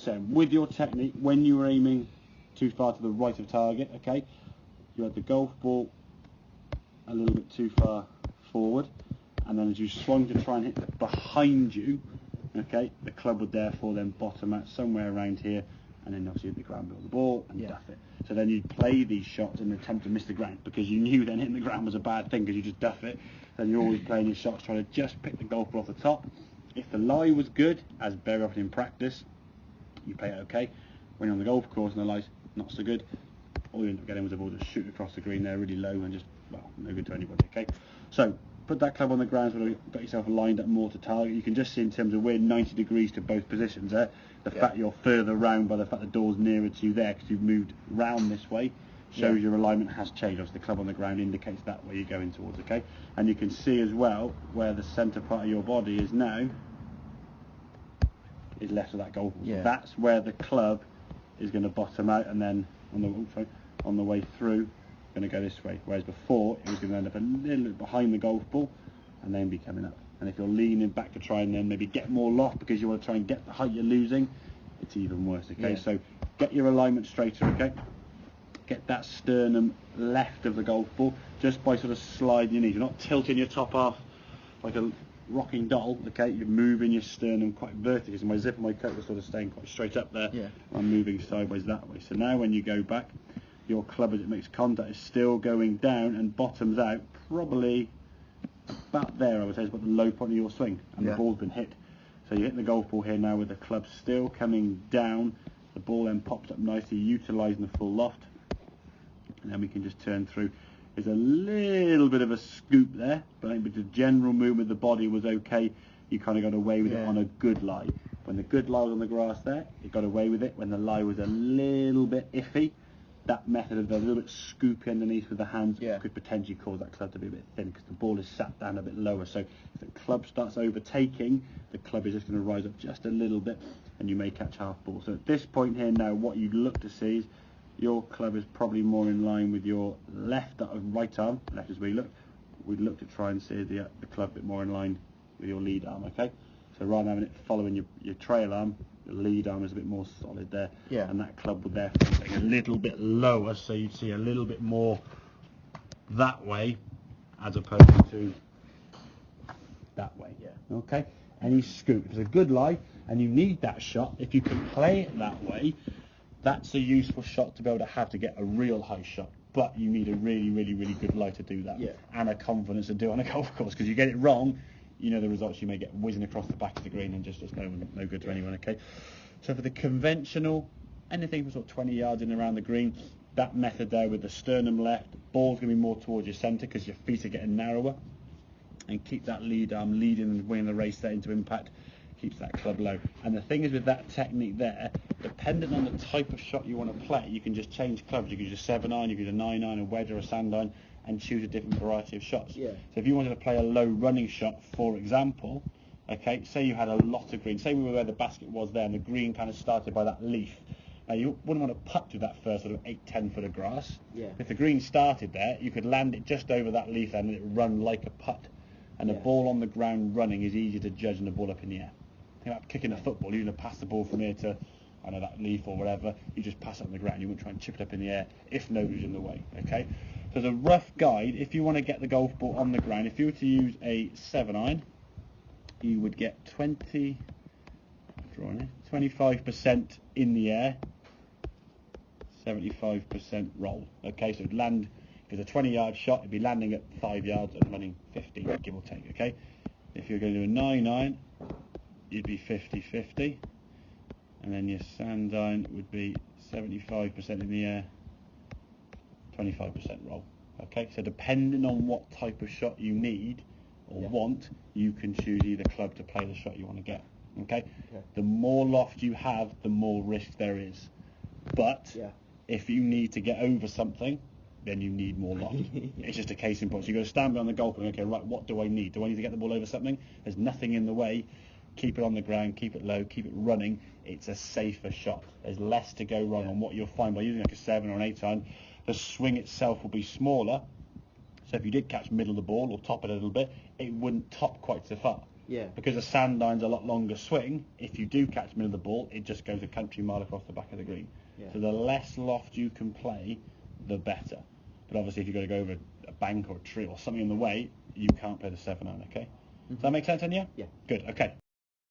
just saying, with your technique, when you were aiming too far to the right of target, okay, you had the golf ball a little bit too far forward, and then as you swung to try and hit it behind you, okay, the club would therefore then bottom out somewhere around here, and then obviously hit the ground below the ball and duff it. So then you'd play these shots in an attempt to miss the ground, because you knew then hitting the ground was a bad thing because you just duff it. Then you're always playing your shots trying to just pick the golf ball off the top. If the lie was good, as very often in practice, you play it okay. When you're on the golf course and the lie's not so good, all you end up getting was a ball just shoot across the green there really low and just, well, no good to anybody, okay? So put that club on the ground, so you've got yourself lined up more to target. You can just see in terms of we're 90 degrees to both positions there. The fact you're further round by the fact the door's nearer to you there because you've moved round this way shows your alignment has changed. Obviously the club on the ground indicates that way you're going towards, okay? And you can see as well where the centre part of your body is now is left of that golf ball. So that's where the club is going to bottom out, and then on the way through going to go this way, whereas before it was going to end up a little bit behind the golf ball and then be coming up. And if you're leaning back to try and then maybe get more loft because you want to try and get the height you're losing, it's even worse, okay? So get your alignment straighter, okay? Get that sternum left of the golf ball just by sort of sliding your knees. You're not tilting your top half like a rocking doll, okay? You're moving your sternum quite vertically. So my zip of my coat was sort of staying quite straight up there. I'm moving sideways that way. So now when you go back, your club as it makes contact is still going down and bottoms out probably about there, I would say, is about the low point of your swing, and the ball's been hit. So you hit the golf ball here now with the club still coming down, the ball then pops up nicely, utilising the full loft, and then we can just turn through. There's a little bit of a scoop there, but I think the general movement of the body was okay. You kind of got away with it on a good lie. When the good lie was on the grass there, you got away with it. When the lie was a little bit iffy, that method of a little bit scoopy underneath with the hands could potentially cause that club to be a bit thin because the ball is sat down a bit lower. So if the club starts overtaking, the club is just going to rise up just a little bit and you may catch half ball. So at this point here now, what you'd look to see is your club is probably more in line with your right arm. Left is where you look. We'd look to try and see the club a bit more in line with your lead arm, okay? So rather than having it following your trail arm, the lead arm is a bit more solid there, and that club would therefore be a little bit lower, so you'd see a little bit more that way as opposed to that way. Okay, any scoop. It's a good lie, and you need that shot. If you can play it that way, that's a useful shot to be able to have to get a real high shot. But you need a really, really, really good lie to do that, and a confidence to do it on a golf course, because you get it wrong, you know the results you may get whizzing across the back of the green and just no good to anyone, okay? So for the conventional, anything from sort of 20 yards in and around the green, that method there with the sternum left, ball's going to be more towards your centre because your feet are getting narrower, and keep that lead arm leading and winning the race there into impact, keeps that club low. And the thing is with that technique there, depending on the type of shot you want to play, you can just change clubs. You can use a 7-iron, you can use a 9-iron, a wedge or a sand iron, and choose a different variety of shots. So if you wanted to play a low running shot, for example, okay, say you had a lot of green, say we were where the basket was there and the green kind of started by that leaf. Now you wouldn't want to putt through that first sort of 8-10 foot of grass. If the green started there, you could land it just over that leaf and it run like a putt. And a ball on the ground running is easier to judge than a ball up in the air. Think about kicking a football, you're going to pass the ball from here to, I know, that leaf or whatever, you just pass it on the ground, you wouldn't try and chip it up in the air if nobody's in the way, okay? So as a rough guide, if you want to get the golf ball on the ground, if you were to use a 7-iron, you would get 25% in the air, 75% roll. Okay, so it'd land, if it's a 20-yard shot, it'd be landing at 5 yards and running 15, give or take, okay? If you're going to do a 9-iron, you'd be 50-50, and then your sand iron would be 75% in the air, 25% roll. Okay, so depending on what type of shot you need or want, you can choose either club to play the shot you want to get. Okay, the more loft you have, the more risk there is. But if you need to get over something, then you need more loft. It's just a case in point. So you've got to stand behind the golf and okay, right, what do I need? Do I need to get the ball over something? There's nothing in the way. Keep it on the ground, keep it low, keep it running. It's a safer shot. There's less to go wrong on what you'll find by using like a 7 or an 8-iron. The swing itself will be smaller. So if you did catch middle of the ball or top it a little bit, it wouldn't top quite so far. Yeah. Because a sand iron's a lot longer swing, if you do catch the middle of the ball, it just goes a country mile across the back of the green. Yeah. So the less loft you can play, the better. But obviously if you've got to go over a bank or a tree or something in the way, you can't play the 7 iron, okay? Does that make sense, Anya? Yeah. Good, okay.